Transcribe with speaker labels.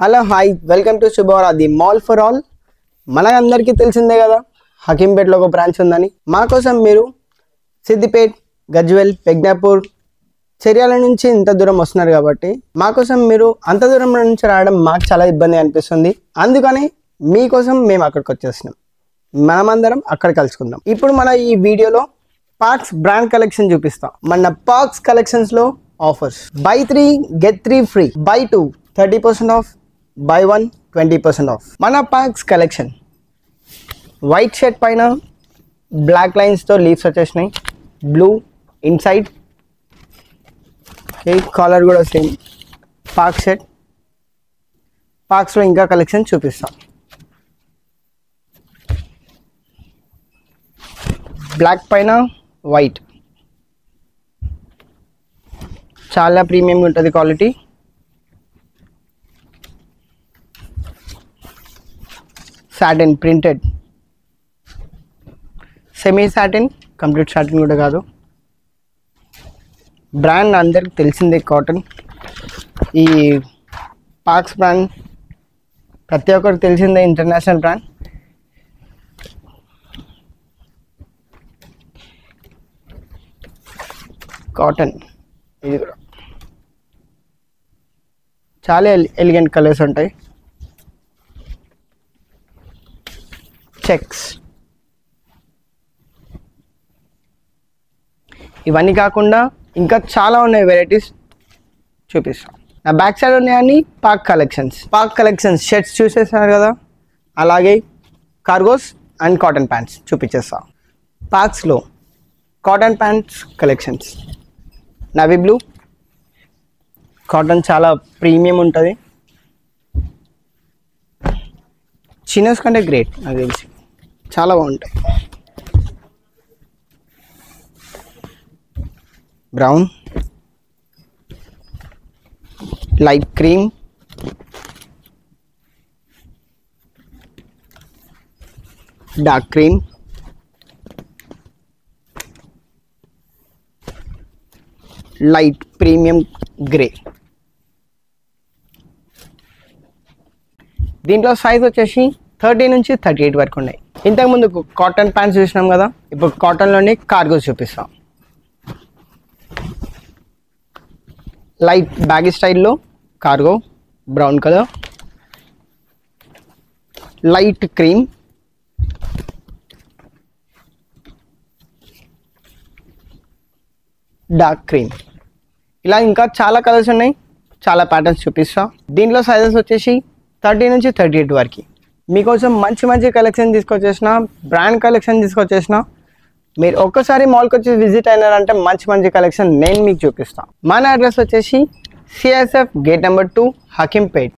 Speaker 1: Hello hi welcome to Shubhavara the mall for all. మనందరికీ తెలిసిందే కదా హకీంపేటలో ఒక బ్రాంచ్ ఉందని. మా కోసం మీరు సిద్దిపేట్, గజ్వెల్, పెగ్నాపూర్, చర్యాల నుంచి ఇంత దూరం వస్తున్నారు కాబట్టి మా కోసం మీరు అంత దూరం నుంచి రావడం మాకు చాలా ఇబ్బంది అనిపిస్తుంది. అందుకని మీకోసం మేము అక్కడికి వచ్చేస్తున్నాం. మనమందరం అక్కడ కలుసుకుందాం. ఇప్పుడు మన ఈ వీడియోలో పార్క్స్ బ్రాండ్ కలెక్షన్ చూపిస్తాం. మన పార్క్స్ కలెక్షన్స్లో offers buy 3 get 3 free, buy 2 30% off, buy 1 20% off. మన పార్క్స్ కలెక్షన్ వైట్ షర్ట్ పైన బ్లాక్ లైన్స్తో లీవ్స్ వచ్చేసినాయి, బ్లూ ఇన్సైడ్, కాలర్ కూడా సేమ్ పార్క్ షర్ట్. పార్క్స్లో ఇంకా కలెక్షన్ చూపిస్తాం. బ్లాక్ పైన వైట్, చాలా ప్రీమియం ఉంటుంది quality. Satin printed, semi satin, complete satin కూడా కాదు. బ్రాండ్ అందరికి తెలిసిందే కాటన్. ఈ పార్క్స్ బ్రాండ్ ప్రతి ఒక్కరికి తెలిసిందే, ఇంటర్నేషనల్ బ్రాండ్. కాటన్ ఇది కూడా చాలా ఎలిగెంట్ కలర్స్ ఉంటాయి. చెక్స్, ఇవన్నీ కాకుండా ఇంకా చాలా ఉన్నాయి వెరైటీస్ చూపిస్తాం. నా బ్యాక్ సైడ్ ఉన్నాయని పార్క్ కలెక్షన్స్ షర్ట్స్ చూసేస్తున్నారు కదా, అలాగే కార్గోస్ అండ్ కాటన్ ప్యాంట్స్ చూపించేస్తాం. పార్క్స్లో cotton pants collections, navy blue cotton చాలా ప్రీమియం ఉంటుంది. చిన్నస్ కంటే గ్రేట్ నాకు తెలిసి, చాలా బాగుంటాయి. Brown, light cream, dark cream, light premium grey. దీంట్లో సైజ్ వచ్చేసి 30 నుంచి 38 వరకు ఉన్నాయి. ఇంతకుముందు కాటన్ ప్యాంట్స్ చూసినాం కదా, ఇప్పుడు కాటన్లోనే కార్గోస్ చూపిస్తాం. లైట్ బ్యాగీ స్టైల్లో cargo, brown colour, light cream, dark cream, ఇలా ఇంకా చాలా కలర్స్ ఉన్నాయి. చాలా ప్యాటర్న్స్ చూపిస్తా. దీంట్లో సైజెస్ వచ్చేసి 30 నుంచి 38 వరకు. మీకోసం మంచి కలెక్షన్ తీసుకొచ్చేసిన, బ్రాండ్ కలెక్షన్ తీసుకొచ్చేసిన. మీరు ఒక్కసారి మాల్కి వచ్చి విజిట్ అయినారంటే మంచి కలెక్షన్ నేను మీకు చూపిస్తాను. మన అడ్రస్ వచ్చేసి CSF గేట్ నెంబర్ 2 హకీంపేట్.